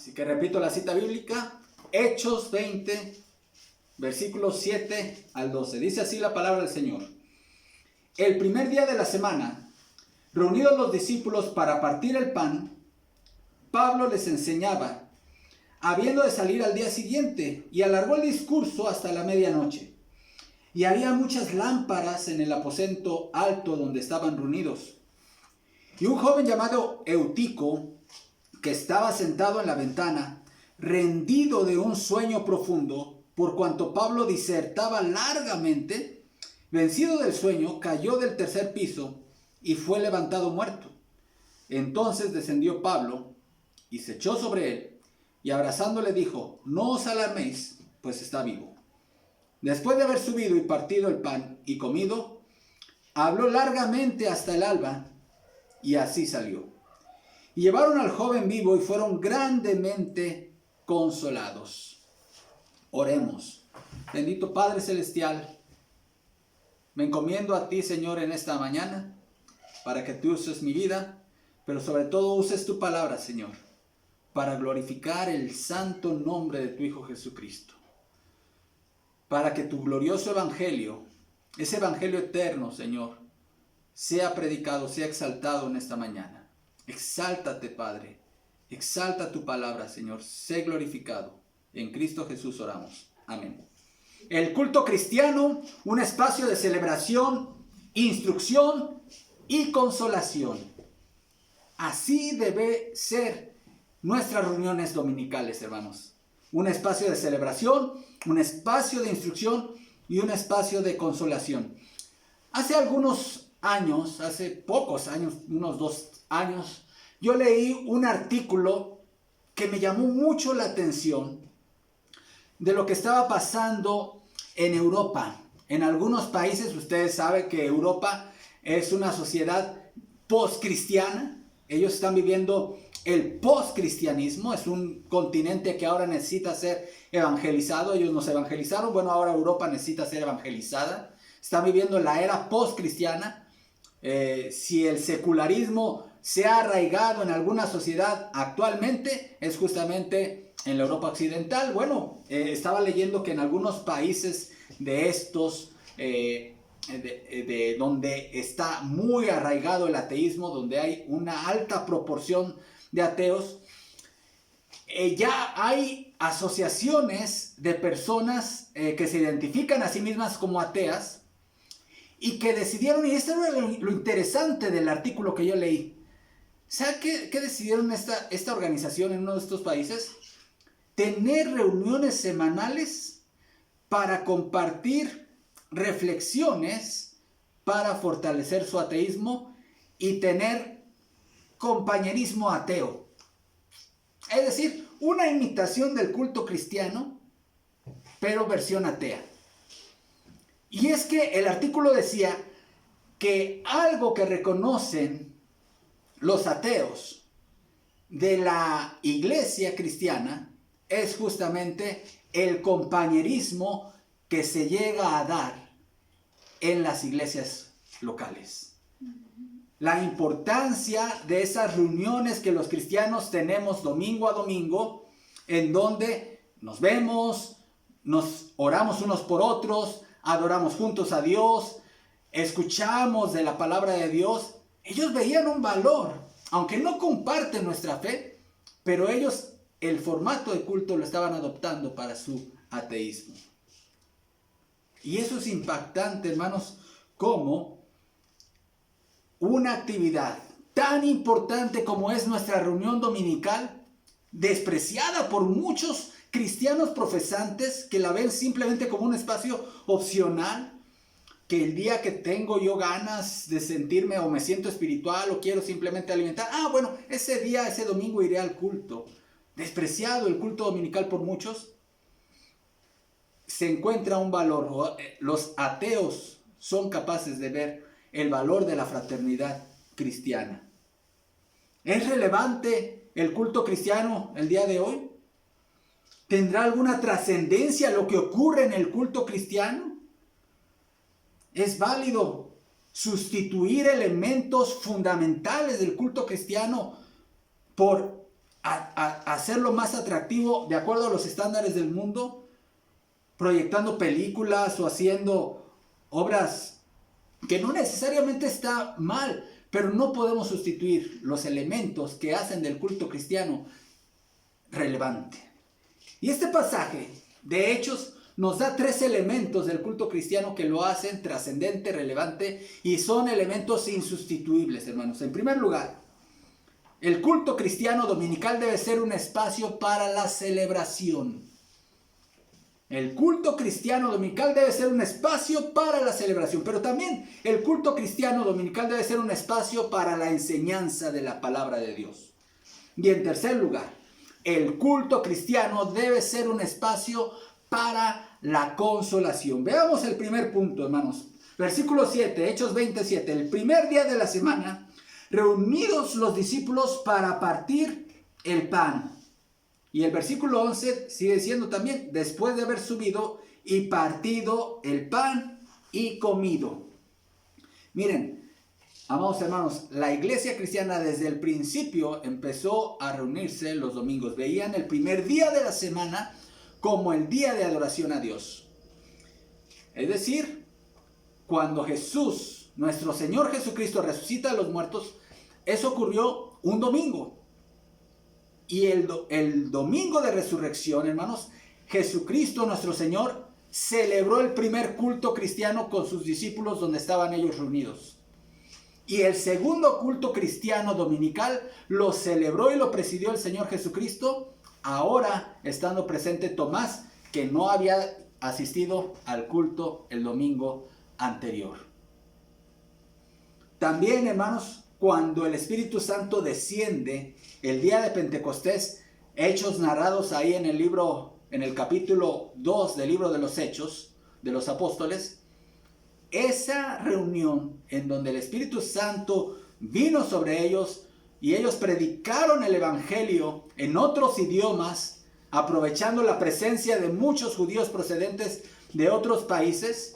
Así que repito la cita bíblica, Hechos 20, versículos 7 al 12. Dice así la palabra del Señor. El primer día de la semana, reunidos los discípulos para partir el pan, Pablo les enseñaba, habiendo de salir al día siguiente, y alargó el discurso hasta la medianoche. Y había muchas lámparas en el aposento alto donde estaban reunidos. Y un joven llamado Eutico, que estaba sentado en la ventana, rendido de un sueño profundo, por cuanto Pablo disertaba largamente, vencido del sueño, cayó del tercer piso y fue levantado muerto. Entonces descendió Pablo y se echó sobre él, y abrazándole dijo, no os alarméis, pues está vivo. Después de haber subido y partido el pan y comido, habló largamente hasta el alba, y así salió. Y llevaron al joven vivo y fueron grandemente consolados. Oremos. Bendito Padre Celestial, me encomiendo a ti, Señor, en esta mañana, para que tú uses mi vida, pero sobre todo uses tu palabra, Señor, para glorificar el santo nombre de tu Hijo Jesucristo. Para que tu glorioso evangelio, ese evangelio eterno, Señor, sea predicado, sea exaltado en esta mañana. Exáltate, Padre. Exalta tu palabra, Señor. Sé glorificado. En Cristo Jesús oramos. Amén. El culto cristiano, un espacio de celebración, instrucción y consolación. Así debe ser nuestras reuniones dominicales, hermanos. Un espacio de celebración, un espacio de instrucción y un espacio de consolación. Hace algunos años, hace pocos años, unos 2 años, yo leí un artículo que me llamó mucho la atención de lo que estaba pasando en Europa. En algunos países, ustedes saben que Europa es una sociedad postcristiana. Ellos están viviendo el postcristianismo. Es un continente que ahora necesita ser evangelizado. Ellos nos evangelizaron. Bueno, ahora Europa necesita ser evangelizada. Están viviendo la era postcristiana. Si el secularismo se ha arraigado en alguna sociedad actualmente, es justamente en la Europa occidental. Bueno, estaba leyendo que en algunos países de estos, de donde está muy arraigado el ateísmo, donde hay una alta proporción de ateos, ya hay asociaciones de personas que se identifican a sí mismas como ateas, y que decidieron, y esto es lo interesante del artículo que yo leí. ¿Sabe qué decidieron esta organización en uno de estos países? Tener reuniones semanales para compartir reflexiones para fortalecer su ateísmo y tener compañerismo ateo. Es decir, una imitación del culto cristiano, pero versión atea. Y es que el artículo decía que algo que reconocen los ateos de la iglesia cristiana es justamente el compañerismo que se llega a dar en las iglesias locales. La importancia de esas reuniones que los cristianos tenemos domingo a domingo, en donde nos vemos, nos oramos unos por otros, adoramos juntos a Dios, escuchamos de la palabra de Dios. Ellos veían un valor, aunque no comparten nuestra fe, pero ellos el formato de culto lo estaban adoptando para su ateísmo. Y eso es impactante, hermanos, como una actividad tan importante como es nuestra reunión dominical, despreciada por muchos cristianos profesantes que la ven simplemente como un espacio opcional, que el día que tengo yo ganas de sentirme o me siento espiritual o quiero simplemente alimentar, bueno, ese día, ese domingo iré al culto. Despreciado el culto dominical por muchos. Se encuentra un valor. Los ateos son capaces de ver el valor de la fraternidad cristiana. ¿Es relevante el culto cristiano el día de hoy? ¿Tendrá alguna trascendencia lo que ocurre en el culto cristiano? ¿Es válido sustituir elementos fundamentales del culto cristiano por hacerlo más atractivo de acuerdo a los estándares del mundo, proyectando películas o haciendo obras que no necesariamente está mal, pero no podemos sustituir los elementos que hacen del culto cristiano relevante. Y este pasaje de Hechos nos da 3 elementos del culto cristiano que lo hacen trascendente, relevante y son elementos insustituibles, hermanos. En primer lugar, el culto cristiano dominical debe ser un espacio para la celebración. El culto cristiano dominical debe ser un espacio para la celebración, pero también el culto cristiano dominical debe ser un espacio para la enseñanza de la palabra de Dios. Y en tercer lugar, el culto cristiano debe ser un espacio para la consolación. Veamos el primer punto, hermanos. Versículo 7, Hechos 27. El primer día de la semana, reunidos los discípulos para partir el pan. Y el versículo 11 sigue diciendo también, después de haber subido y partido el pan y comido. Miren, amados hermanos, la iglesia cristiana desde el principio empezó a reunirse los domingos. Veían el primer día de la semana como el día de adoración a Dios. Es decir, cuando Jesús, nuestro Señor Jesucristo, resucita a los muertos, eso ocurrió un domingo. Y el domingo de resurrección, hermanos, Jesucristo, nuestro Señor, celebró el primer culto cristiano con sus discípulos donde estaban ellos reunidos. Y el segundo culto cristiano dominical lo celebró y lo presidió el Señor Jesucristo, ahora estando presente Tomás, que no había asistido al culto el domingo anterior. También, hermanos, cuando el Espíritu Santo desciende el día de Pentecostés, hechos narrados ahí en el capítulo 2 del libro de los Hechos de los Apóstoles, esa reunión en donde el Espíritu Santo vino sobre ellos y ellos predicaron el Evangelio en otros idiomas, aprovechando la presencia de muchos judíos procedentes de otros países.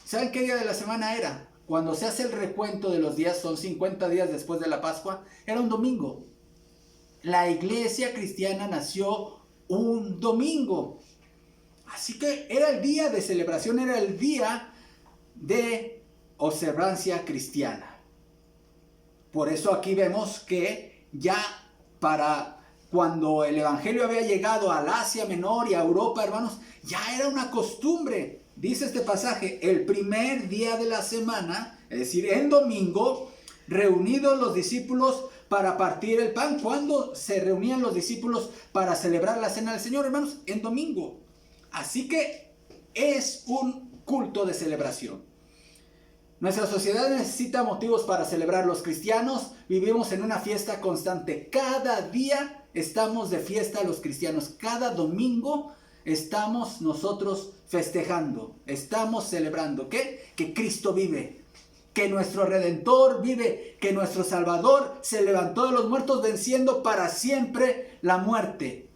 ¿Saben qué día de la semana era? Cuando se hace el recuento de los días, son 50 días después de la Pascua, era un domingo. La iglesia cristiana nació un domingo. Así que era el día de celebración, era el día de observancia cristiana. Por eso aquí vemos que ya para cuando el Evangelio había llegado al Asia Menor y a Europa, hermanos, ya era una costumbre. Dice este pasaje, el primer día de la semana, es decir, el domingo, reunidos los discípulos para partir el pan. ¿Cuándo se reunían los discípulos para celebrar la cena del Señor, hermanos? En domingo. Así que es un culto de celebración. Nuestra sociedad necesita motivos para celebrar. Los cristianos vivimos en una fiesta constante. Cada día estamos de fiesta los cristianos. Cada domingo estamos nosotros festejando, estamos celebrando. ¿Qué? Que Cristo vive, que nuestro Redentor vive, que nuestro Salvador se levantó de los muertos venciendo para siempre la muerte.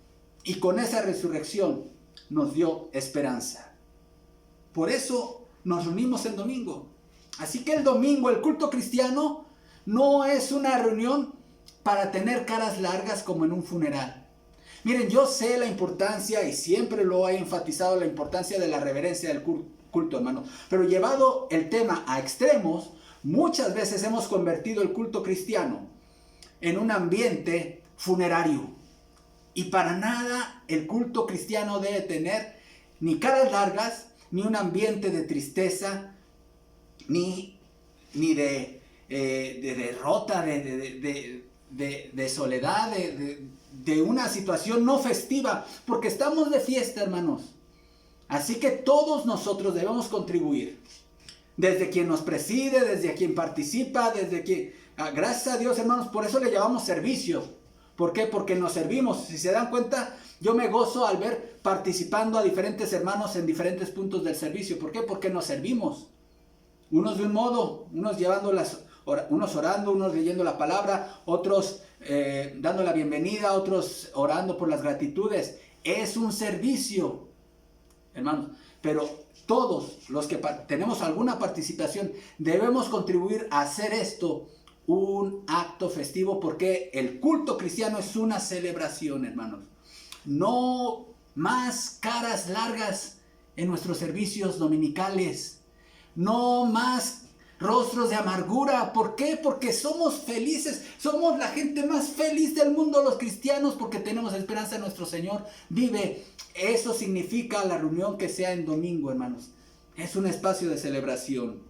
Y con esa resurrección nos dio esperanza. Por eso nos reunimos el domingo. Así que el domingo, el culto cristiano, no es una reunión para tener caras largas como en un funeral. Miren, yo sé la importancia y siempre lo he enfatizado, la importancia de la reverencia del culto, hermano. Pero llevado el tema a extremos, muchas veces hemos convertido el culto cristiano en un ambiente funerario. Y para nada el culto cristiano debe tener ni caras largas, ni un ambiente de tristeza, ni de derrota, de soledad, de una situación no festiva, porque estamos de fiesta, hermanos. Así que todos nosotros debemos contribuir, desde quien nos preside, desde quien participa, desde quien... gracias a Dios, hermanos, por eso le llamamos servicio. ¿Por qué? Porque nos servimos. Si se dan cuenta, yo me gozo al ver participando a diferentes hermanos en diferentes puntos del servicio. ¿Por qué? Porque nos servimos. Unos de un modo, unos unos orando, unos leyendo la palabra, otros dando la bienvenida, otros orando por las gratitudes. Es un servicio, hermanos. Pero todos los que tenemos alguna participación debemos contribuir a hacer esto un acto festivo, porque el culto cristiano es una celebración, hermanos. No más caras largas en nuestros servicios dominicales. No más rostros de amargura. ¿Por qué? Porque somos felices. Somos la gente más feliz del mundo, los cristianos, porque tenemos esperanza en nuestro Señor. Vive. Eso significa la reunión que sea en domingo, hermanos. Es un espacio de celebración.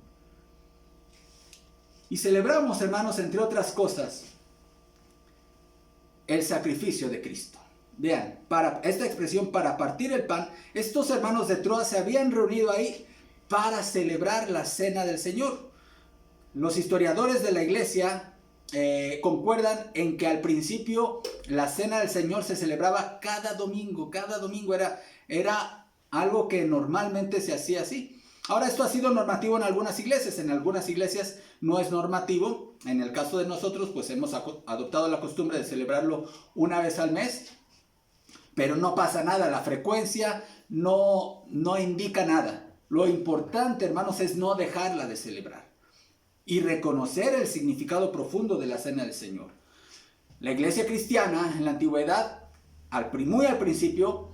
Y celebramos, hermanos, entre otras cosas, el sacrificio de Cristo. Vean, para esta expresión, para partir el pan, estos hermanos de Troas se habían reunido ahí para celebrar la cena del Señor. Los historiadores de la iglesia concuerdan en que al principio la cena del Señor se celebraba cada domingo. Cada domingo era algo que normalmente se hacía así. Ahora, esto ha sido normativo en algunas iglesias no es normativo. En el caso de nosotros, pues hemos adoptado la costumbre de celebrarlo una vez al mes, pero no pasa nada, la frecuencia no indica nada. Lo importante, hermanos, es no dejarla de celebrar y reconocer el significado profundo de la cena del Señor. La iglesia cristiana en la antigüedad, muy al principio,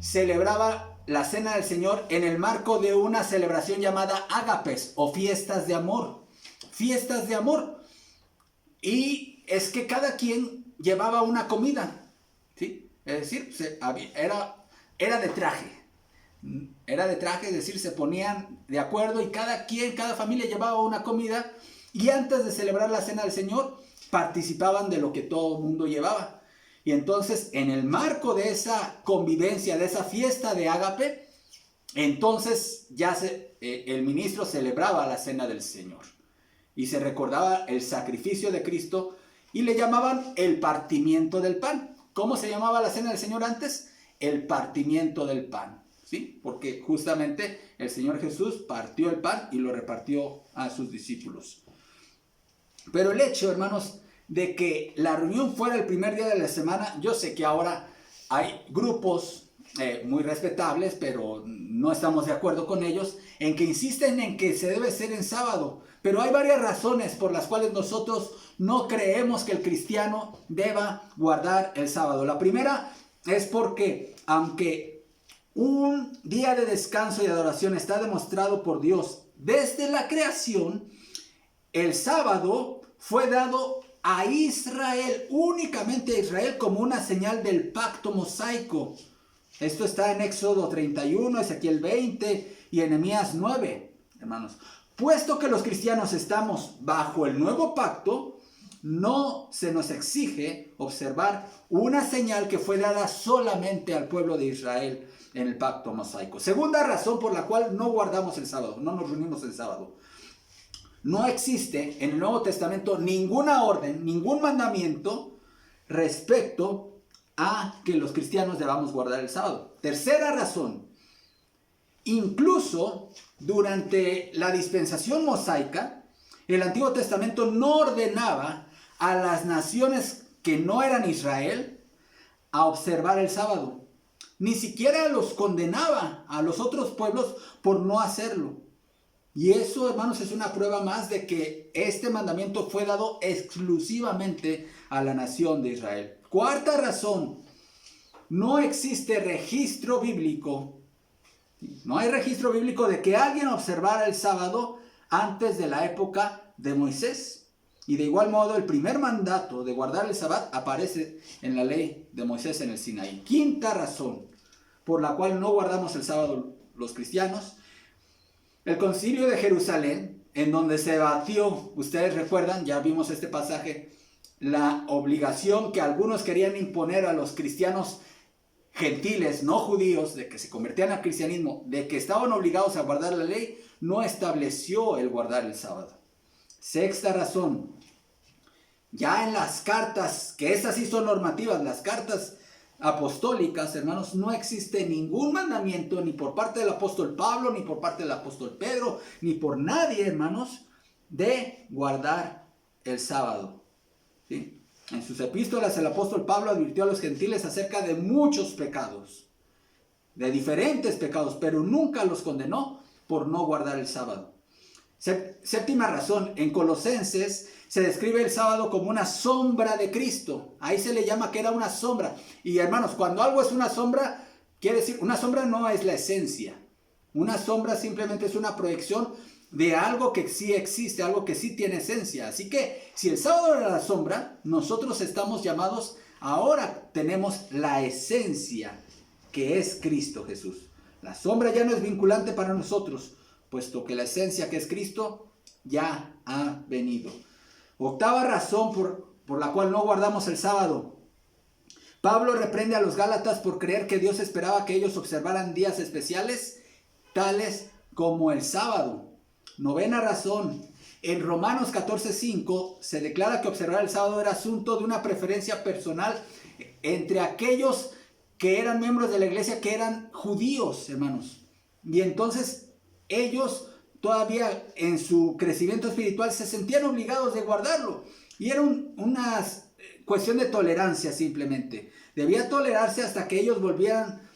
celebraba la cena del Señor en el marco de una celebración llamada ágapes o fiestas de amor. Fiestas de amor. Y es que cada quien llevaba una comida, ¿sí? Es decir, era de traje. Era de traje, es decir, se ponían de acuerdo y cada familia llevaba una comida, y antes de celebrar la cena del Señor participaban de lo que todo el mundo llevaba. Y entonces, en el marco de esa convivencia, de esa fiesta de ágape, entonces ya el ministro celebraba la cena del Señor y se recordaba el sacrificio de Cristo, y le llamaban el partimiento del pan. ¿Cómo se llamaba la cena del Señor antes? El partimiento del pan, ¿sí? Porque justamente el Señor Jesús partió el pan y lo repartió a sus discípulos. Pero el hecho, hermanos, de que la reunión fuera el primer día de la semana, yo sé que ahora hay grupos muy respetables, pero no estamos de acuerdo con ellos, en que insisten en que se debe ser en sábado. Pero hay varias razones por las cuales nosotros no creemos que el cristiano deba guardar el sábado. La primera es porque, aunque un día de descanso y adoración está demostrado por Dios desde la creación, el sábado fue dado a Israel, únicamente a Israel, como una señal del pacto mosaico. Esto está en Éxodo 31, Ezequiel 20 y Nehemías 9, hermanos. Puesto que los cristianos estamos bajo el nuevo pacto, no se nos exige observar una señal que fue dada solamente al pueblo de Israel en el pacto mosaico. Segunda razón por la cual no guardamos el sábado, no nos reunimos el sábado. No existe en el Nuevo Testamento ninguna orden, ningún mandamiento respecto a que los cristianos debamos guardar el sábado. Tercera razón, incluso durante la dispensación mosaica, el Antiguo Testamento no ordenaba a las naciones que no eran Israel a observar el sábado. Ni siquiera los condenaba a los otros pueblos por no hacerlo. Y eso, hermanos, es una prueba más de que este mandamiento fue dado exclusivamente a la nación de Israel. Cuarta razón, no existe registro bíblico. No hay registro bíblico de que alguien observara el sábado antes de la época de Moisés. Y de igual modo, el primer mandato de guardar el sábado aparece en la ley de Moisés en el Sinaí. Quinta razón por la cual no guardamos el sábado los cristianos: el Concilio de Jerusalén, en donde se debatió, ustedes recuerdan, ya vimos este pasaje, la obligación que algunos querían imponer a los cristianos gentiles, no judíos, de que se convertían al cristianismo, de que estaban obligados a guardar la ley, no estableció el guardar el sábado. Sexta razón, ya en las cartas, que esas sí son normativas, las cartas apostólicas, hermanos, no existe ningún mandamiento, ni por parte del apóstol Pablo, ni por parte del apóstol Pedro, ni por nadie, hermanos, de guardar el sábado, ¿sí? En sus epístolas el apóstol Pablo advirtió a los gentiles acerca de muchos pecados, de diferentes pecados, pero nunca los condenó por no guardar el sábado. Séptima razón, en Colosenses se describe el sábado como una sombra de Cristo. Ahí se le llama que era una sombra. Y hermanos, cuando algo es una sombra, quiere decir, una sombra no es la esencia. Una sombra simplemente es una proyección de algo que sí existe, algo que sí tiene esencia. Así que si el sábado era la sombra, nosotros estamos llamados, ahora tenemos la esencia que es Cristo Jesús. La sombra ya no es vinculante para nosotros, puesto que la esencia que es Cristo ya ha venido. Octava razón por la cual no guardamos el sábado. Pablo reprende a los Gálatas por creer que Dios esperaba que ellos observaran días especiales, tales como el sábado. Novena razón. En Romanos 14:5 se declara que observar el sábado era asunto de una preferencia personal entre aquellos que eran miembros de la iglesia, que eran judíos, hermanos. Y entonces ellos todavía en su crecimiento espiritual se sentían obligados de guardarlo. Y era una cuestión de tolerancia simplemente. Debía tolerarse hasta que ellos volvieran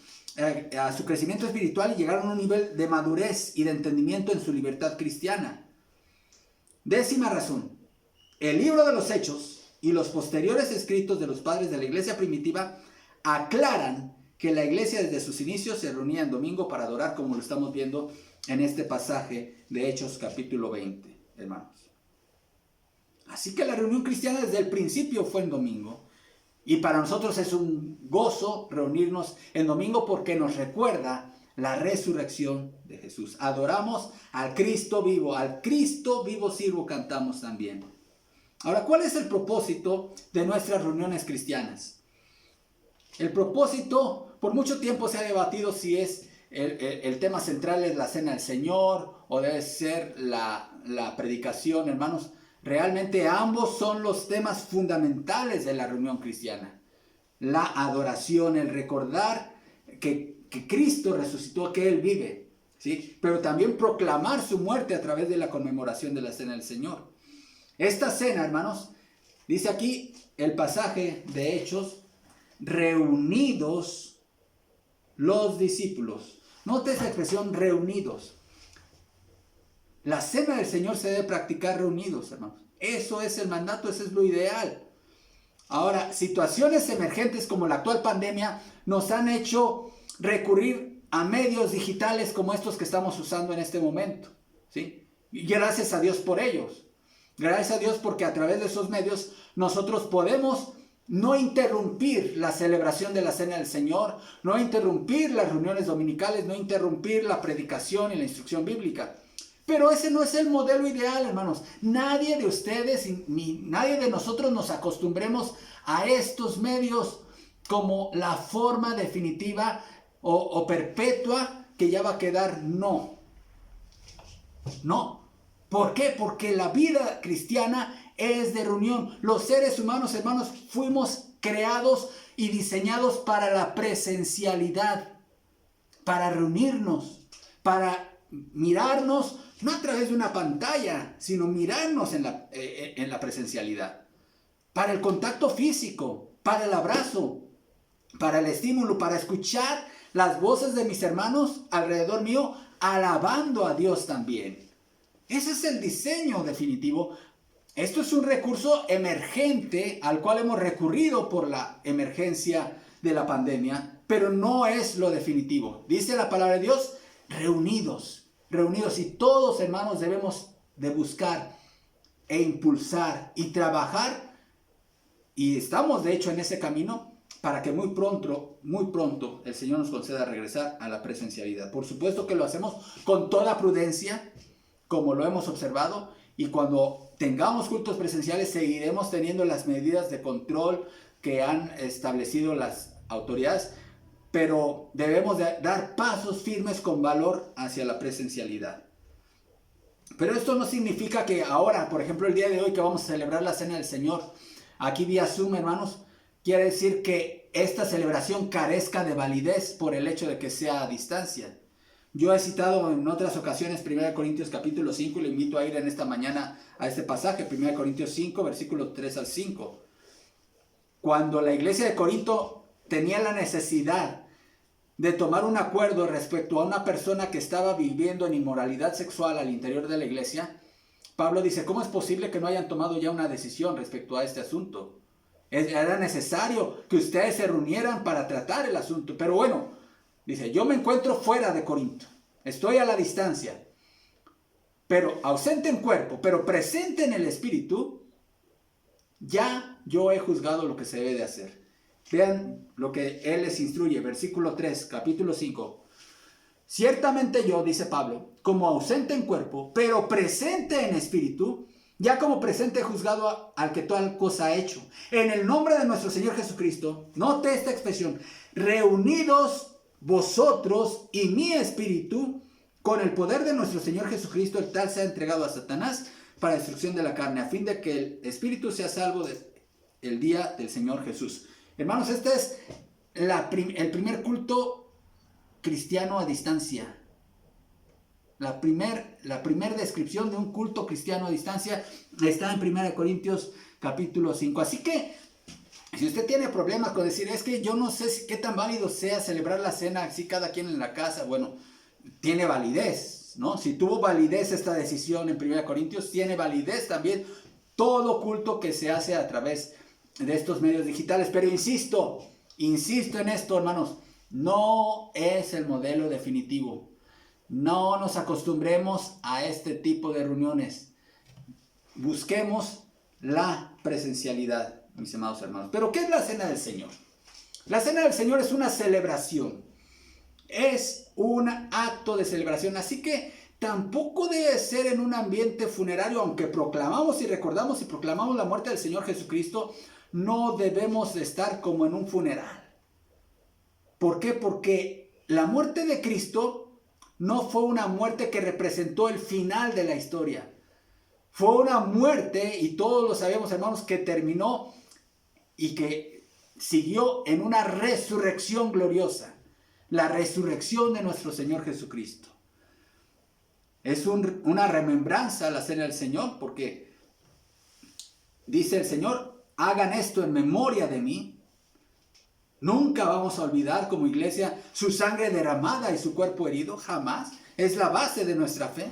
a su crecimiento espiritual y llegaron a un nivel de madurez y de entendimiento en su libertad cristiana. Décima razón. El libro de los Hechos y los posteriores escritos de los padres de la iglesia primitiva aclaran que la iglesia desde sus inicios se reunía en domingo para adorar, como lo estamos viendo en este pasaje de Hechos capítulo 20, hermanos. Así que la reunión cristiana desde el principio fue en domingo. Y para nosotros es un gozo reunirnos en domingo porque nos recuerda la resurrección de Jesús. Adoramos al Cristo vivo sirvo cantamos también. Ahora, ¿cuál es el propósito de nuestras reuniones cristianas? El propósito, por mucho tiempo se ha debatido si es el tema central es la cena del Señor o debe ser la predicación, hermanos. Realmente ambos son los temas fundamentales de la reunión cristiana. La adoración, el recordar que Cristo resucitó, que Él vive, ¿sí? Pero también proclamar su muerte a través de la conmemoración de la cena del Señor. Esta cena, hermanos, dice aquí el pasaje de Hechos, reunidos los discípulos. Note esa expresión, reunidos. La cena del Señor se debe practicar reunidos, hermanos. Eso es el mandato, eso es lo ideal. Ahora, situaciones emergentes como la actual pandemia nos han hecho recurrir a medios digitales como estos que estamos usando en este momento, ¿sí? Y gracias a Dios por ellos. Gracias a Dios porque a través de esos medios nosotros podemos no interrumpir la celebración de la Cena del Señor, no interrumpir las reuniones dominicales, no interrumpir la predicación y la instrucción bíblica. Pero ese no es el modelo ideal, hermanos. Nadie de ustedes ni nadie de nosotros nos acostumbremos a estos medios como la forma definitiva o perpetua que ya va a quedar. No. ¿Por qué? Porque la vida cristiana es de reunión. Los seres humanos, hermanos, fuimos creados y diseñados para la presencialidad, para reunirnos, para mirarnos, no a través de una pantalla, sino mirarnos en la presencialidad, para el contacto físico, para el abrazo, para el estímulo, para escuchar las voces de mis hermanos alrededor mío, alabando a Dios también. Ese es el diseño definitivo. Esto es un recurso emergente al cual hemos recurrido por la emergencia de la pandemia, pero no es lo definitivo. Dice la palabra de Dios, reunidos. Y todos, hermanos, debemos de buscar e impulsar y trabajar, y estamos de hecho en ese camino, para que muy pronto el Señor nos conceda regresar a la presencialidad. Por supuesto que lo hacemos con toda prudencia, como lo hemos observado, y cuando tengamos cultos presenciales seguiremos teniendo las medidas de control que han establecido las autoridades, pero debemos de dar pasos firmes con valor hacia la presencialidad. Pero esto no significa que ahora, por ejemplo, el día de hoy que vamos a celebrar la Cena del Señor, aquí vía Zoom, hermanos, quiere decir que esta celebración carezca de validez por el hecho de que sea a distancia. Yo he citado en otras ocasiones 1 Corintios capítulo 5 y le invito a ir en esta mañana a este pasaje, 1 Corintios 5, versículos 3 al 5. Cuando la iglesia de Corinto tenía la necesidad de tomar un acuerdo respecto a una persona que estaba viviendo en inmoralidad sexual al interior de la iglesia, Pablo dice, ¿cómo es posible que no hayan tomado ya una decisión respecto a este asunto? Era necesario que ustedes se reunieran para tratar el asunto. Pero bueno, dice, yo me encuentro fuera de Corinto. Estoy a la distancia, pero ausente en cuerpo, pero presente en el espíritu. Ya yo he juzgado lo que se debe de hacer. Vean lo que él les instruye. Versículo 3, capítulo 5. Ciertamente yo, dice Pablo, como ausente en cuerpo, pero presente en espíritu, ya como presente he juzgado al que tal cosa ha hecho. En el nombre de nuestro Señor Jesucristo, note esta expresión, reunidos vosotros y mi espíritu, con el poder de nuestro Señor Jesucristo, el tal se ha entregado a Satanás para destrucción de la carne, a fin de que el espíritu sea salvo el día del Señor Jesús. Hermanos, este es el primer culto cristiano a distancia. La primer descripción de un culto cristiano a distancia está en 1 Corintios capítulo 5. Así que, si usted tiene problemas con decir, es que yo no sé qué tan válido sea celebrar la cena así cada quien en la casa, bueno, tiene validez, ¿no? Si tuvo validez esta decisión en 1 Corintios, tiene validez también todo culto que se hace a través de estos medios digitales. Pero insisto en esto, hermanos, no es el modelo definitivo. No nos acostumbremos a este tipo de reuniones. Busquemos la presencialidad, mis amados hermanos. Pero ¿qué es la Cena del Señor? La Cena del Señor es una celebración. Es un acto de celebración. Así que tampoco debe ser en un ambiente funerario, aunque proclamamos y recordamos y proclamamos la muerte del Señor Jesucristo, no debemos de estar como en un funeral. ¿Por qué? Porque la muerte de Cristo no fue una muerte que representó el final de la historia. Fue una muerte, y todos lo sabemos, hermanos, que terminó y que siguió en una resurrección gloriosa. La resurrección de nuestro Señor Jesucristo. Es una remembranza a la Cena del Señor, porque dice el Señor, hagan esto en memoria de mí. Nunca vamos a olvidar como iglesia su sangre derramada y su cuerpo herido, jamás. Es la base de nuestra fe.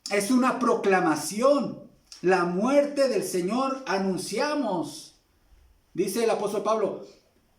Es una proclamación. La muerte del Señor anunciamos. Dice el apóstol Pablo,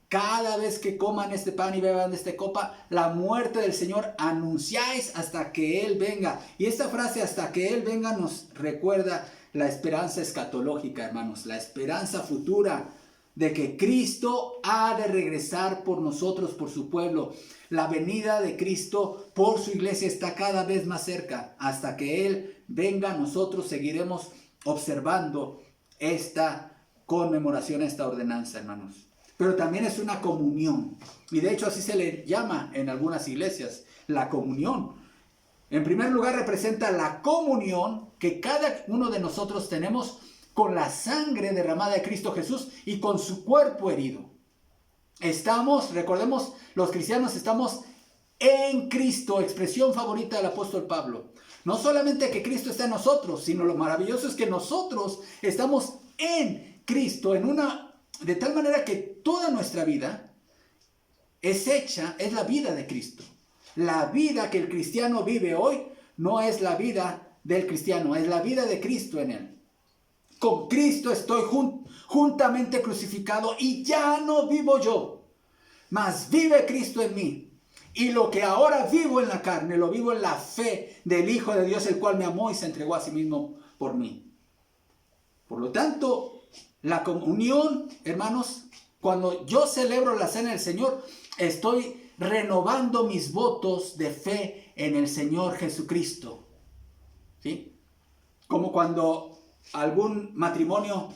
cada vez que coman este pan y beban de esta copa, la muerte del Señor anunciáis hasta que Él venga. Y esta frase, hasta que Él venga, nos recuerda la esperanza escatológica, hermanos, la esperanza futura de que Cristo ha de regresar por nosotros, por su pueblo. La venida de Cristo por su iglesia está cada vez más cerca. Hasta que Él venga, nosotros seguiremos observando esta conmemoración, esta ordenanza, hermanos. Pero también es una comunión. Y de hecho así se le llama en algunas iglesias, la comunión. En primer lugar representa la comunión que cada uno de nosotros tenemos con la sangre derramada de Cristo Jesús y con su cuerpo herido. Recordemos, los cristianos estamos en Cristo, expresión favorita del apóstol Pablo. No solamente que Cristo está en nosotros, sino lo maravilloso es que nosotros estamos en Cristo, de tal manera que toda nuestra vida es la vida de Cristo. La vida que el cristiano vive hoy no es la vida del cristiano, es la vida de Cristo en él. Con Cristo estoy juntamente crucificado y ya no vivo yo, mas vive Cristo en mí. Y lo que ahora vivo en la carne, lo vivo en la fe del Hijo de Dios, el cual me amó y se entregó a sí mismo por mí. Por lo tanto, la comunión, hermanos, cuando yo celebro la Cena del Señor, estoy renovando mis votos de fe en el Señor Jesucristo. ¿Sí? Como cuando algún matrimonio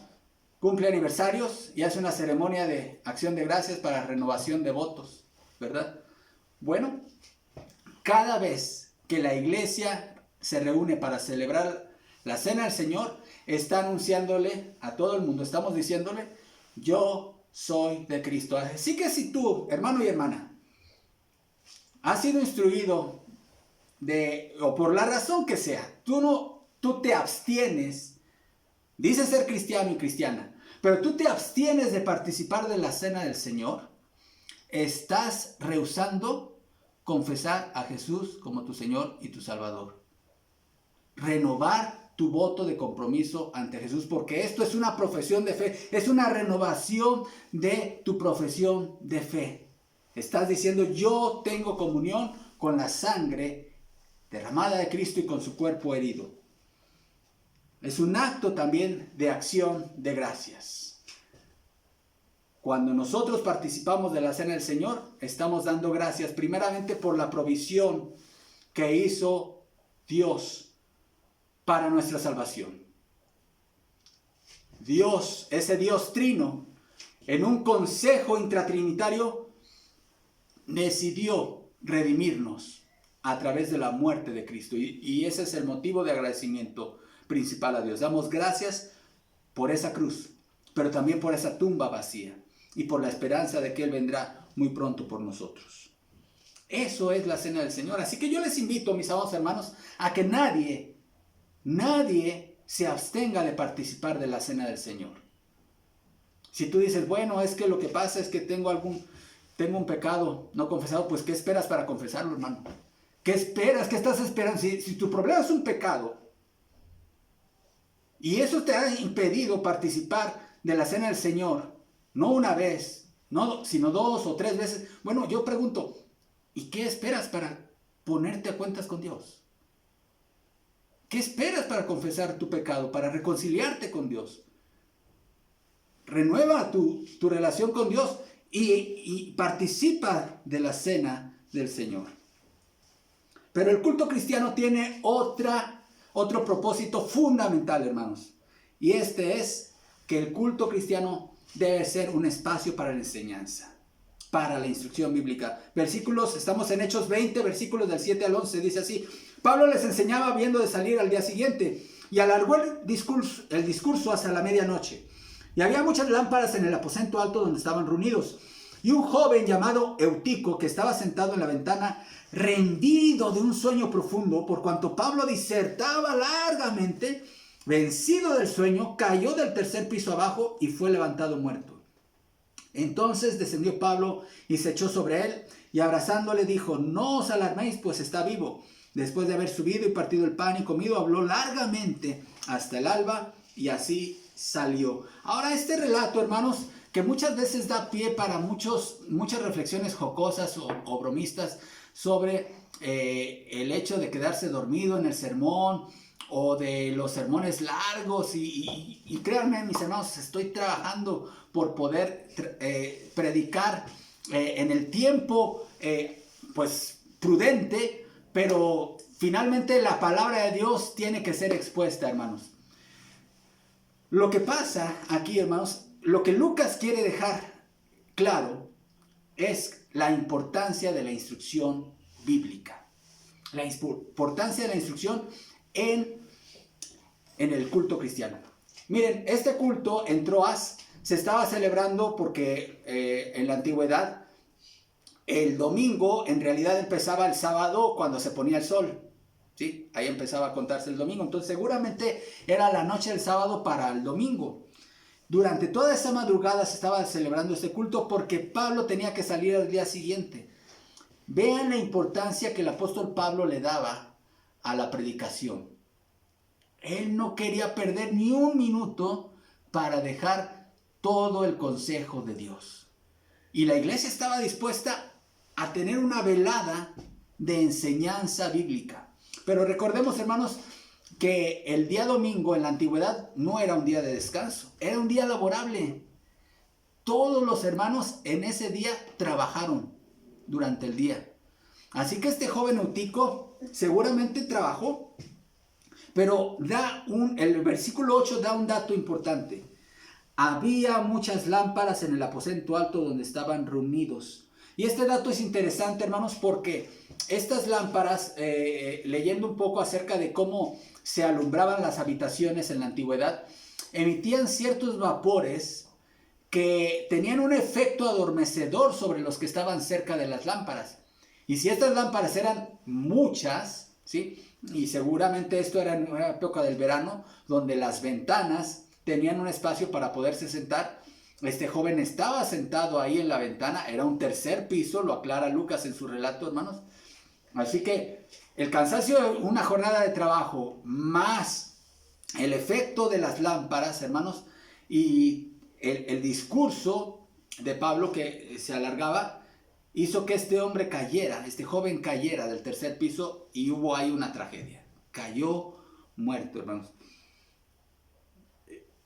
cumple aniversarios y hace una ceremonia de acción de gracias para renovación de votos, ¿verdad? Bueno, cada vez que la iglesia se reúne para celebrar la Cena del Señor, está anunciándole a todo el mundo, estamos diciéndole, yo soy de Cristo. Así que si tú, hermano y hermana, has sido instruido o por la razón que sea, tú te abstienes. Dice ser cristiano y cristiana, pero tú te abstienes de participar de la Cena del Señor. Estás rehusando confesar a Jesús como tu Señor y tu Salvador. Renovar tu voto de compromiso ante Jesús, porque esto es una profesión de fe, es una renovación de tu profesión de fe. Estás diciendo, yo tengo comunión con la sangre derramada de Cristo y con su cuerpo herido. Es un acto también de acción de gracias. Cuando nosotros participamos de la cena del Señor, estamos dando gracias primeramente por la provisión que hizo Dios para nuestra salvación. Dios, ese Dios trino, en un consejo intratrinitario, decidió redimirnos a través de la muerte de Cristo. Y ese es el motivo de agradecimiento principal a Dios. Damos gracias por esa cruz, pero también por esa tumba vacía y por la esperanza de que Él vendrá muy pronto por nosotros. Eso es la cena del Señor. Así que yo les invito, mis amados hermanos, a que nadie se abstenga de participar de la cena del Señor. Si tú dices, bueno, es que lo que pasa es que tengo un pecado no confesado, pues ¿qué esperas para confesarlo, hermano? ¿Qué esperas? ¿Qué estás esperando? Si tu problema es un pecado y eso te ha impedido participar de la cena del Señor, no una vez, sino 2 o 3 veces, bueno, yo pregunto, ¿y qué esperas para ponerte a cuentas con Dios? ¿Qué esperas para confesar tu pecado, para reconciliarte con Dios? Renueva tu relación con Dios y participa de la cena del Señor. Pero el culto cristiano tiene otro propósito fundamental, hermanos. Y este es que el culto cristiano debe ser un espacio para la enseñanza, para la instrucción bíblica. Estamos en Hechos 20, versículos del 7 al 11, dice así: Pablo les enseñaba habiendo de salir al día siguiente, y alargó el discurso hasta la medianoche. Y había muchas lámparas en el aposento alto donde estaban reunidos. Y un joven llamado Eutico, que estaba sentado en la ventana, rendido de un sueño profundo, por cuanto Pablo disertaba largamente, vencido del sueño, cayó del 3er piso abajo y fue levantado muerto. Entonces descendió Pablo y se echó sobre él, y abrazándole dijo: no os alarméis, pues está vivo. Después de haber subido y partido el pan y comido, habló largamente hasta el alba, y así salió. Ahora, este relato, hermanos, que muchas veces da pie para muchas reflexiones jocosas o bromistas sobre el hecho de quedarse dormido en el sermón o de los sermones largos, y créanme, mis hermanos, estoy trabajando por poder predicar en el tiempo pues prudente, pero finalmente la palabra de Dios tiene que ser expuesta, hermanos. Lo que pasa aquí, hermanos, lo que Lucas quiere dejar claro es la importancia de la instrucción bíblica. La importancia de la instrucción en el culto cristiano. Miren, este culto en Troas se estaba celebrando porque en la antigüedad el domingo en realidad empezaba el sábado cuando se ponía el sol. ¿Sí? Ahí empezaba a contarse el domingo. Entonces seguramente era la noche del sábado para el domingo. Durante toda esa madrugada se estaba celebrando este culto porque Pablo tenía que salir al día siguiente. Vean la importancia que el apóstol Pablo le daba a la predicación. Él no quería perder ni un minuto para dejar todo el consejo de Dios. Y la iglesia estaba dispuesta a tener una velada de enseñanza bíblica. Pero recordemos, hermanos, que el día domingo en la antigüedad no era un día de descanso, era un día laborable. Todos los hermanos en ese día trabajaron durante el día. Así que este joven Eutico seguramente trabajó, pero el versículo 8 da un dato importante. Había muchas lámparas en el aposento alto donde estaban reunidos. Y este dato es interesante, hermanos, porque estas lámparas, leyendo un poco acerca de cómo se alumbraban las habitaciones en la antigüedad, emitían ciertos vapores que tenían un efecto adormecedor sobre los que estaban cerca de las lámparas. Y si estas lámparas eran muchas, ¿sí? Y seguramente esto era en una época del verano, donde las ventanas tenían un espacio para poderse sentar. Este joven estaba sentado ahí en la ventana, era un 3er piso, lo aclara Lucas en su relato, hermanos. Así que el cansancio de una jornada de trabajo más el efecto de las lámparas, hermanos, y el discurso de Pablo que se alargaba, hizo que este hombre cayera, este joven cayera del tercer piso y hubo ahí una tragedia. Cayó muerto, hermanos.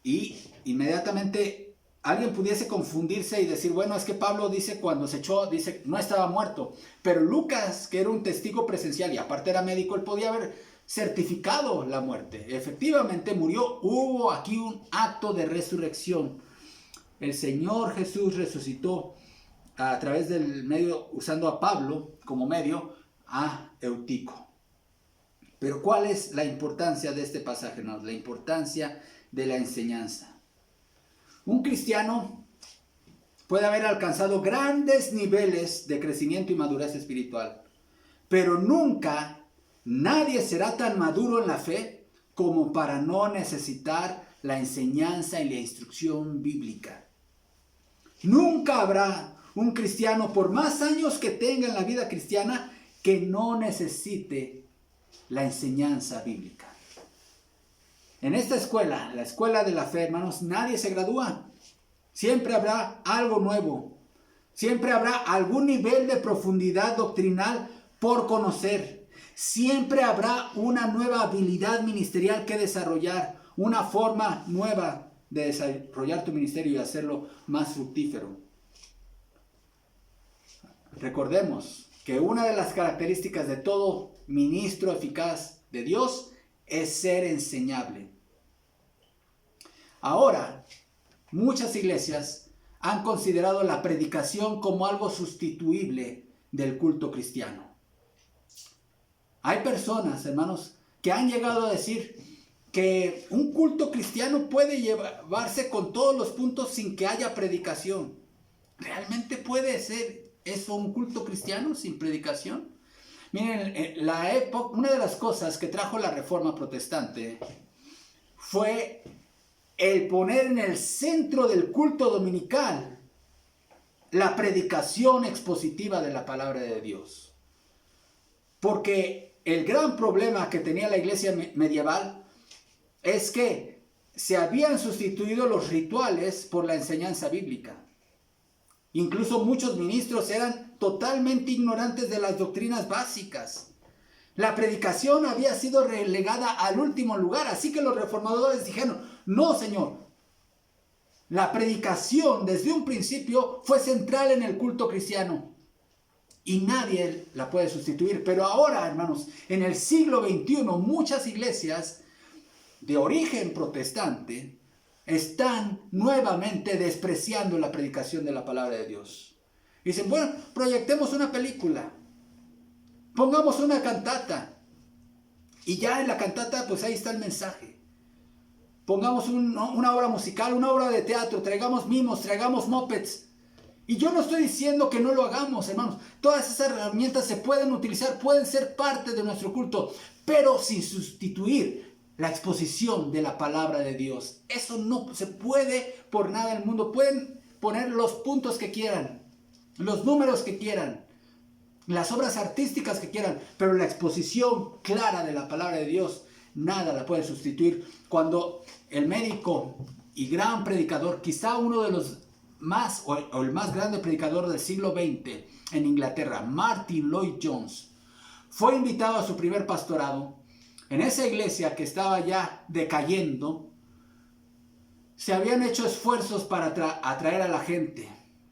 Y inmediatamente alguien pudiese confundirse y decir, bueno, es que Pablo dice cuando se echó, dice, no estaba muerto. Pero Lucas, que era un testigo presencial y aparte era médico, él podía haber certificado la muerte. Efectivamente murió, hubo aquí un acto de resurrección. El Señor Jesús resucitó a través del medio, usando a Pablo como medio, a Eutico. Pero ¿cuál es la importancia de este pasaje, hermanos? La importancia de la enseñanza. Un cristiano puede haber alcanzado grandes niveles de crecimiento y madurez espiritual, pero nunca nadie será tan maduro en la fe como para no necesitar la enseñanza y la instrucción bíblica. Nunca habrá un cristiano, por más años que tenga en la vida cristiana, que no necesite la enseñanza bíblica. En esta escuela, la escuela de la fe, hermanos, nadie se gradúa. Siempre habrá algo nuevo. Siempre habrá algún nivel de profundidad doctrinal por conocer. Siempre habrá una nueva habilidad ministerial que desarrollar, una forma nueva de desarrollar tu ministerio y hacerlo más fructífero. Recordemos que una de las características de todo ministro eficaz de Dios es ser enseñable. Ahora, muchas iglesias han considerado la predicación como algo sustituible del culto cristiano. Hay personas, hermanos, que han llegado a decir que un culto cristiano puede llevarse con todos los puntos sin que haya predicación. ¿Realmente puede ser eso un culto cristiano sin predicación? Miren, una de las cosas que trajo la Reforma Protestante fue el poner en el centro del culto dominical la predicación expositiva de la palabra de Dios. Porque el gran problema que tenía la iglesia medieval es que se habían sustituido los rituales por la enseñanza bíblica. Incluso muchos ministros eran totalmente ignorantes de las doctrinas básicas. La predicación había sido relegada al último lugar, así que los reformadores dijeron, no, Señor, la predicación desde un principio fue central en el culto cristiano y nadie la puede sustituir. Pero ahora, hermanos, en el siglo XXI, muchas iglesias de origen protestante están nuevamente despreciando la predicación de la palabra de Dios. Dicen, bueno, proyectemos una película, pongamos una cantata y ya en la cantata pues ahí está el mensaje. Pongamos una obra musical, una obra de teatro, traigamos mimos, traigamos mopeds. Y yo no estoy diciendo que no lo hagamos, hermanos. Todas esas herramientas se pueden utilizar, pueden ser parte de nuestro culto, pero sin sustituir la exposición de la palabra de Dios. Eso no se puede por nada en el mundo. Pueden poner los puntos que quieran, los números que quieran, las obras artísticas que quieran, pero la exposición clara de la palabra de Dios, nada la puede sustituir. Cuando el médico y gran predicador, quizá uno de los más, o el más grande predicador del siglo XX en Inglaterra, Martin Lloyd-Jones, fue invitado a su primer pastorado, en esa iglesia que estaba ya decayendo, se habían hecho esfuerzos para atraer a la gente.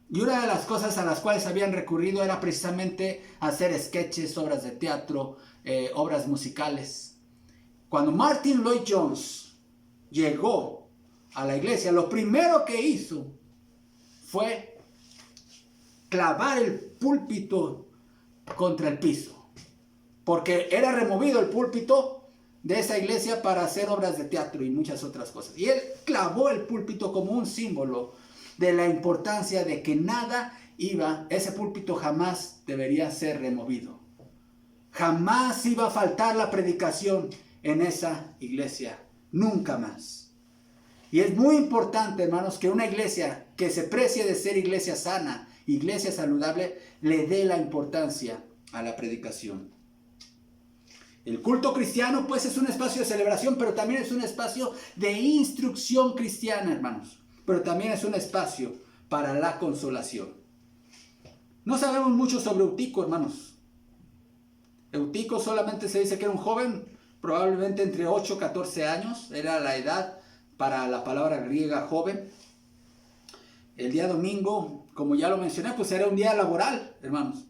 Y una de las cosas a las cuales habían recurrido era precisamente hacer sketches, obras de teatro, obras musicales. Cuando Martin Lloyd-Jones llegó a la iglesia, lo primero que hizo fue clavar el púlpito contra el piso, porque era removido el púlpito de esa iglesia para hacer obras de teatro y muchas otras cosas. Y él clavó el púlpito como un símbolo de la importancia de que ese púlpito jamás debería ser removido. Jamás iba a faltar la predicación en esa iglesia, nunca más. Y es muy importante, hermanos, que una iglesia que se precie de ser iglesia sana, iglesia saludable, le dé la importancia a la predicación. El culto cristiano pues es un espacio de celebración, pero también es un espacio de instrucción cristiana, hermanos. Pero también es un espacio para la consolación. No sabemos mucho sobre Eutico, hermanos. Eutico solamente se dice que era un joven, probablemente entre 8 y 14 años, era la edad para la palabra griega joven. El día domingo, como ya lo mencioné, pues era un día laboral, hermanos.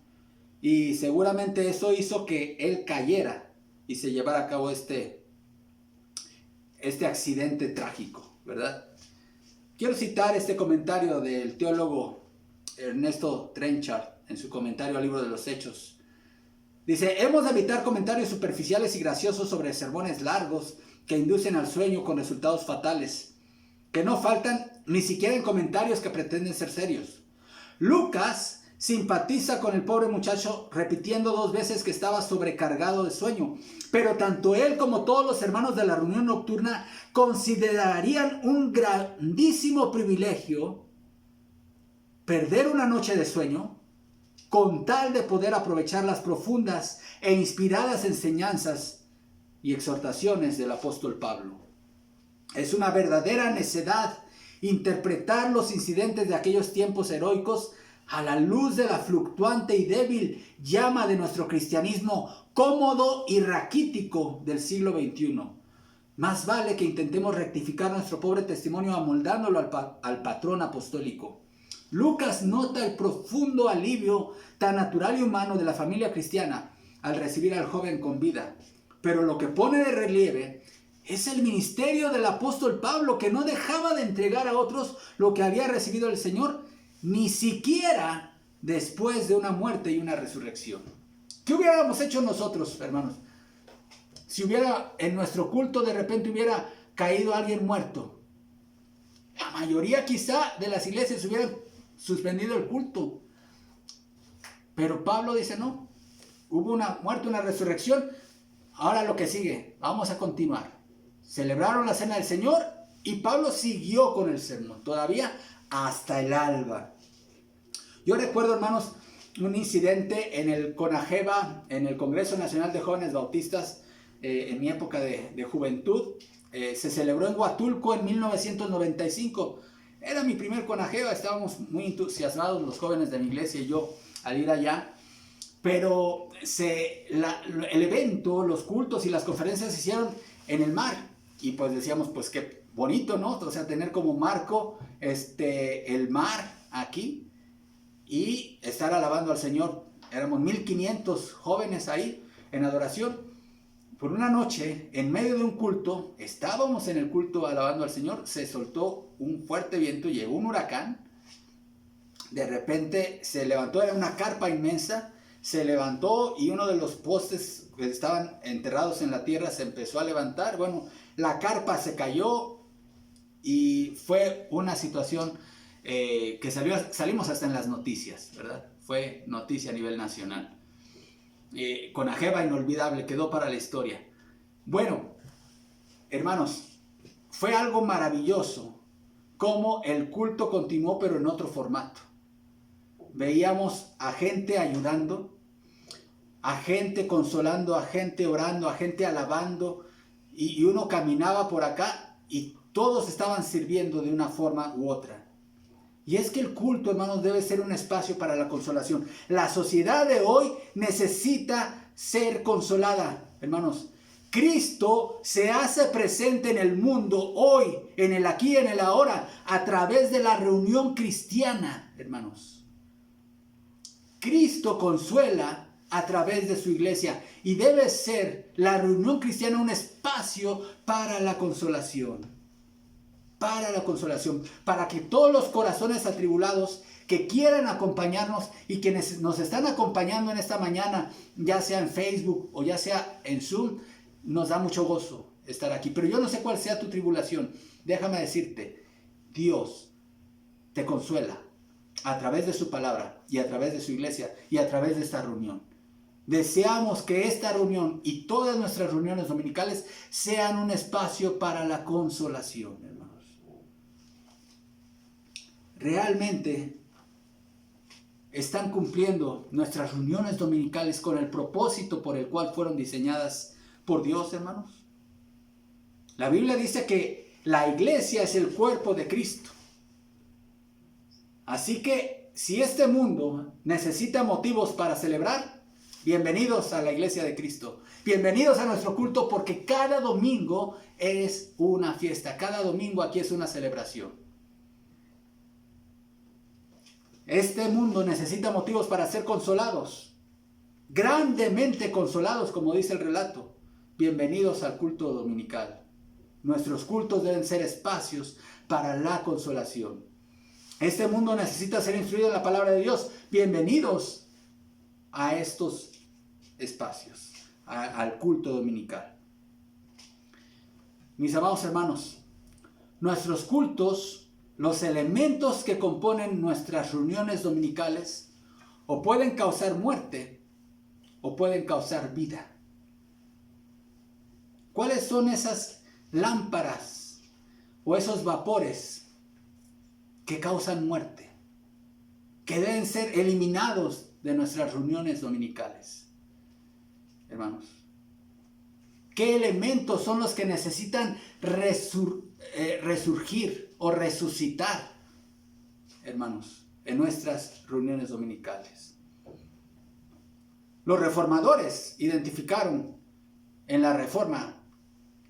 Y seguramente eso hizo que él cayera y se llevara a cabo este accidente trágico, ¿verdad? Quiero citar este comentario del teólogo Ernesto Trenchard en su comentario al libro de los Hechos. Dice, hemos de evitar comentarios superficiales y graciosos sobre sermones largos que inducen al sueño con resultados fatales, que no faltan ni siquiera en comentarios que pretenden ser serios. Lucas simpatiza con el pobre muchacho repitiendo 2 veces que estaba sobrecargado de sueño, pero tanto él como todos los hermanos de la reunión nocturna considerarían un grandísimo privilegio perder una noche de sueño con tal de poder aprovechar las profundas e inspiradas enseñanzas y exhortaciones del apóstol Pablo. Es una verdadera necedad interpretar los incidentes de aquellos tiempos heroicos a la luz de la fluctuante y débil llama de nuestro cristianismo cómodo y raquítico del siglo XXI. Más vale que intentemos rectificar nuestro pobre testimonio amoldándolo al patrón apostólico. Lucas nota el profundo alivio tan natural y humano de la familia cristiana al recibir al joven con vida. Pero lo que pone de relieve es el ministerio del apóstol Pablo, que no dejaba de entregar a otros lo que había recibido del Señor, ni siquiera después de una muerte y una resurrección. ¿Qué hubiéramos hecho nosotros, hermanos? Si hubiera en nuestro culto de repente hubiera caído alguien muerto. La mayoría quizá de las iglesias hubieran suspendido el culto. Pero Pablo dice no. Hubo una muerte, una resurrección. Ahora lo que sigue, vamos a continuar. Celebraron la cena del Señor y Pablo siguió con el sermón, todavía hasta el alba. Yo recuerdo, hermanos, un incidente en el CONAGEBA, en el Congreso Nacional de Jóvenes Bautistas, en mi época de juventud. Se celebró en Huatulco en 1995. Era mi primer CONAGEBA, estábamos muy entusiasmados los jóvenes de mi iglesia y yo al ir allá. Pero el evento, los cultos y las conferencias se hicieron en el mar. Y pues decíamos, pues qué bonito, ¿no? O sea, tener como marco el mar aquí y estar alabando al Señor. Éramos 1500 jóvenes ahí en adoración. Por una noche, en medio de un culto, estábamos en el culto alabando al Señor, se soltó un fuerte viento, llegó un huracán. De repente se levantó, era una carpa inmensa, se levantó y uno de los postes que estaban enterrados en la tierra se empezó a levantar. Bueno, la carpa se cayó y fue una situación que salimos hasta en las noticias, ¿verdad? Fue noticia a nivel nacional. CONAGEBA inolvidable, quedó para la historia. Bueno, hermanos, fue algo maravilloso cómo el culto continuó, pero en otro formato. Veíamos a gente ayudando, a gente consolando, a gente orando, a gente alabando, y uno caminaba por acá y todos estaban sirviendo de una forma u otra. Y es que el culto, hermanos, debe ser un espacio para la consolación. La sociedad de hoy necesita ser consolada, hermanos. Cristo se hace presente en el mundo hoy, en el aquí y en el ahora, a través de la reunión cristiana, hermanos. Cristo consuela a través de su iglesia y debe ser la reunión cristiana un espacio para la consolación. Para la consolación, para que todos los corazones atribulados que quieran acompañarnos y quienes nos están acompañando en esta mañana, ya sea en Facebook o ya sea en Zoom, nos da mucho gozo estar aquí. Pero yo no sé cuál sea tu tribulación. Déjame decirte, Dios te consuela a través de su palabra y a través de su iglesia y a través de esta reunión. Deseamos que esta reunión y todas nuestras reuniones dominicales sean un espacio para la consolación, hermanos. Realmente están cumpliendo nuestras reuniones dominicales con el propósito por el cual fueron diseñadas por Dios, hermanos? La Biblia dice que la iglesia es el cuerpo de Cristo. Así que si este mundo necesita motivos para celebrar, bienvenidos a la iglesia de Cristo. Bienvenidos a nuestro culto, porque cada domingo es una fiesta. Cada domingo aquí es una celebración. Este mundo necesita motivos para ser consolados. Grandemente consolados, como dice el relato. Bienvenidos al culto dominical. Nuestros cultos deben ser espacios para la consolación. Este mundo necesita ser instruido en la palabra de Dios. Bienvenidos a estos espacios, al culto dominical. Mis amados hermanos, nuestros cultos, los elementos que componen nuestras reuniones dominicales, o pueden causar muerte o pueden causar vida. ¿Cuáles son esas lámparas o esos vapores que causan muerte, que deben ser eliminados de nuestras reuniones dominicales? Hermanos, ¿qué elementos son los que necesitan resurgir o resucitar, hermanos, en nuestras reuniones dominicales? Los reformadores identificaron en la Reforma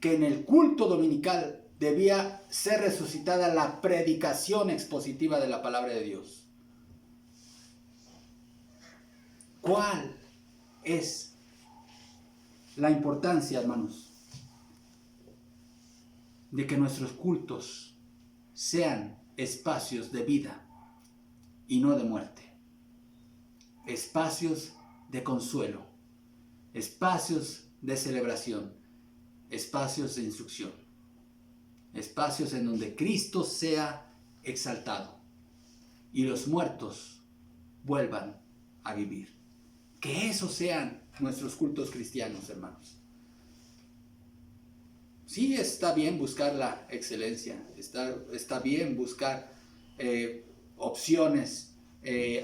que en el culto dominical debía ser resucitada la predicación expositiva de la palabra de Dios. ¿Cuál es la importancia, hermanos, de que nuestros cultos sean espacios de vida y no de muerte? Espacios de consuelo, espacios de celebración, espacios de instrucción, espacios en donde Cristo sea exaltado y los muertos vuelvan a vivir. Que esos sean nuestros cultos cristianos, hermanos. Sí, está bien buscar la excelencia, está bien buscar opciones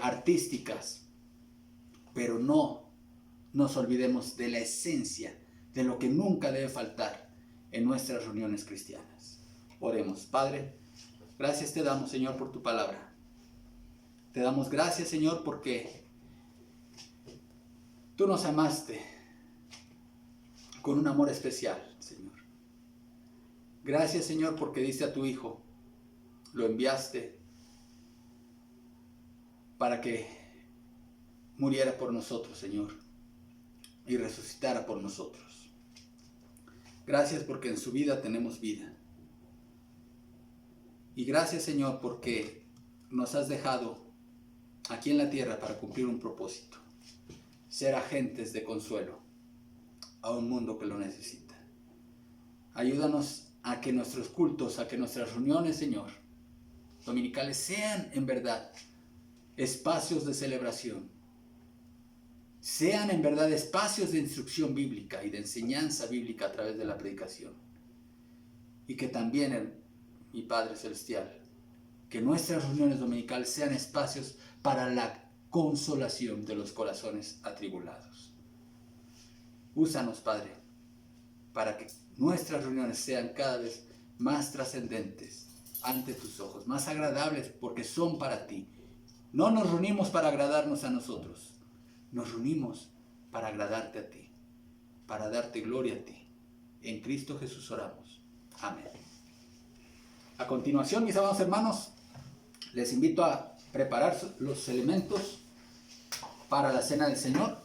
artísticas, pero no nos olvidemos de la esencia, de lo que nunca debe faltar en nuestras reuniones cristianas. Oremos. Padre, gracias te damos, Señor, por tu palabra. Te damos gracias, Señor, porque tú nos amaste con un amor especial, Señor. Gracias, Señor, porque diste a tu Hijo, lo enviaste para que muriera por nosotros, Señor, y resucitara por nosotros. Gracias porque en su vida tenemos vida. Y gracias, Señor, porque nos has dejado aquí en la tierra para cumplir un propósito: ser agentes de consuelo a un mundo que lo necesita. Ayúdanos a que nuestros cultos, a que nuestras reuniones, Señor, dominicales sean en verdad espacios de celebración, sean en verdad espacios de instrucción bíblica y de enseñanza bíblica a través de la predicación. Y que también, mi Padre Celestial, que nuestras reuniones dominicales sean espacios para la consolación de los corazones atribulados. Úsanos, Padre, para que nuestras reuniones sean cada vez más trascendentes ante tus ojos, más agradables porque son para ti. No nos reunimos para agradarnos a nosotros, nos reunimos para agradarte a ti, para darte gloria a ti. En Cristo Jesús oramos. Amén. A continuación, mis amados hermanos, les invito a preparar los elementos para la cena del Señor.